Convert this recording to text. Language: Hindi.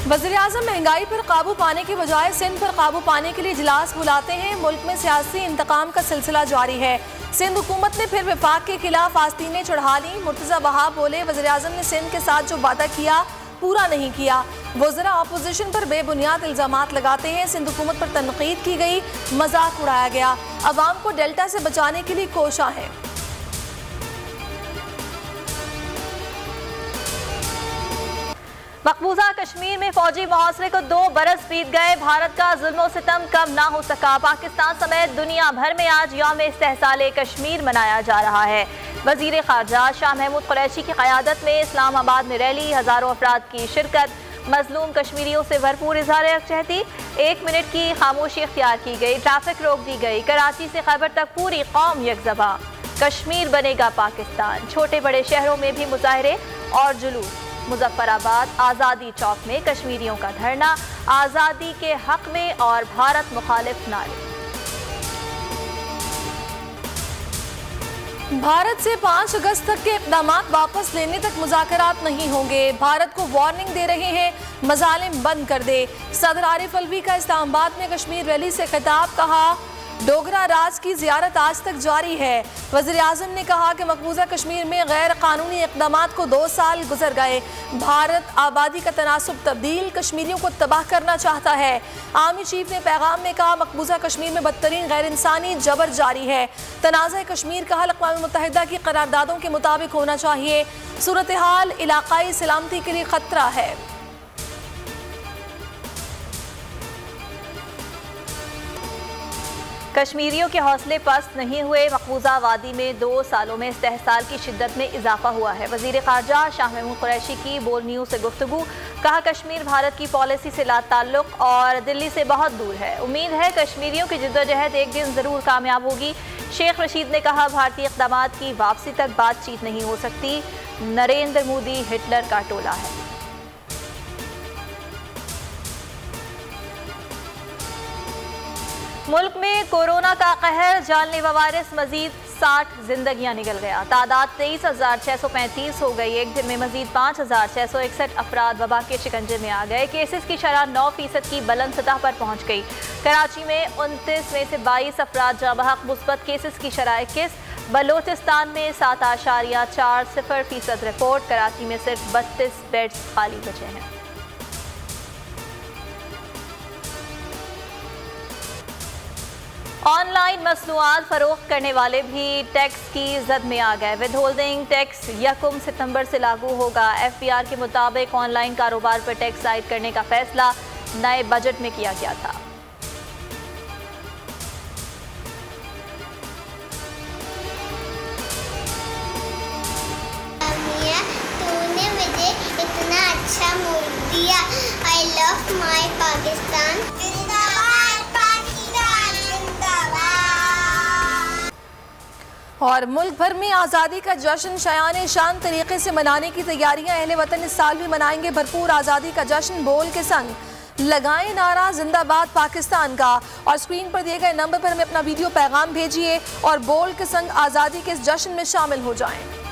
वज़ीर-ए-आज़म महंगाई पर काबू पाने के बजाय सिंध पर काबू पाने के लिए इजलास बुलाते हैं। मुल्क में सियासी इंतकाम का सिलसिला जारी है। सिंध हुकूमत ने फिर विफाक के खिलाफ आस्तीनें चढ़ा ली। मुर्तज़ा वहाब बोले, वज़ीर-ए-आज़म ने सिंध के साथ जो वादा किया पूरा नहीं किया। वज़रा अपोजिशन पर बेबुनियाद इल्ज़ामात लगाते हैं। सिंध हुकूमत पर तनकीद की गई, मजाक उड़ाया गया। अवाम को डेल्टा से बचाने के लिए कोशा है। मकबूजा कश्मीर में फौजी मुहासरे को 2 बरस बीत गए। भारत का जुल्म सितम कम ना हो सका। पाकिस्तान समेत दुनिया भर में आज यौम इस्तेहसाल कश्मीर मनाया जा रहा है। वजीर खारजा शाह महमूद कुरैशी की क़यादत में इस्लामाबाद में रैली, हज़ारों अफराद की शिरकत। मजलूम कश्मीरियों से भरपूर इज़हार यकजहती। 1 मिनट की खामोशी इख्तियार की गई, ट्रैफिक रोक दी गई। कराची से खैबर तक पूरी कौम यकजबा। कश्मीर बनेगा पाकिस्तान। छोटे बड़े शहरों में भी मुजाहरे और जुलूस। मुजफ्फराबाद आज़ादी चौक में कश्मीरियों का धरना, आज़ादी के हक में और भारत मुखालिफ नारे। भारत से 5 अगस्त तक के इक़दामात वापस लेने तक मुज़ाकरात नहीं होंगे। भारत को वार्निंग दे रहे हैं, मज़ालिम बंद कर दे। सदर आरिफ अलवी का इस्लामाबाद में कश्मीर रैली से खिताब। कहा, डोगरा राज की ज़ियारत आज तक जारी है। वज़ीर-ए-आज़म ने कहा कि मकबूजा कश्मीर में गैर कानूनी इक़दामात को 2 साल गुजर गए। भारत आबादी का तनासुब तब्दील, कश्मीरियों को तबाह करना चाहता है। आर्मी चीफ ने पैगाम में कहा, मकबूजा कश्मीर में बदतरीन गैर इंसानी जबर जारी है। तनाज़ा कश्मीर का हल अक़वाम मुत्तहिदा की करारदादों के मुताबिक होना चाहिए। सूरत हाल इलाक़ाई सलामती के लिए ख़तरा है। कश्मीरियों के हौसले पस्त नहीं हुए। मकबूजा वादी में 2 सालों में इस्तेहसाल की शिद्दत में इजाफा हुआ है। वज़ीर ख़ारजा शाह महमूद कुरैशी की बोल न्यूज़ से गुफ्तगू। कहा, कश्मीर भारत की पॉलिसी से लाताल्लुक़ और दिल्ली से बहुत दूर है। उम्मीद है कश्मीरियों की जिद्दोजहद एक दिन ज़रूर कामयाब होगी। शेख रशीद ने कहा, भारतीय इक़दामात की वापसी तक बातचीत नहीं हो सकती। नरेंद्र मोदी हिटलर का टोला है। मुल्क में कोरोना का कहर, जानलेवा वायरस मजीद 60 जिंदगियां निकल गया। तादाद 23,635 हो गई। एक दिन में मजीद 5,661 अफराद वबा के शिकंजे में आ गए। केसेस की शरह 9% की बुलंद सतह पर पहुंच गई। कराची में 29 में से 22 अफराद जाँ बहक, मुस्बत केसेस की शरह 21। बलोचिस्तान में 7.40% रिपोर्ट। कराची में सिर्फ 32 बेड्स खाली बचे हैं। ऑनलाइन मसनूआत फरोख्त करने वाले भी टैक्स की जद में आ गए। विद होल्डिंग टैक्स 1 सितंबर से लागू होगा। FBR के मुताबिक ऑनलाइन कारोबार पर टैक्स आयद करने का फैसला नए बजट में किया गया था। तूने मुझे इतना अच्छा मूड दिया। I love my Pakistan. और मुल्क भर में आज़ादी का जश्न शायान शान तरीके से मनाने की तैयारियां। अहले वतन इस साल भी मनाएंगे भरपूर आज़ादी का जश्न। बोल के संग लगाएं नारा जिंदाबाद पाकिस्तान का। और स्क्रीन पर दिए गए नंबर पर हमें अपना वीडियो पैगाम भेजिए और बोल के संग आज़ादी के इस जश्न में शामिल हो जाएं।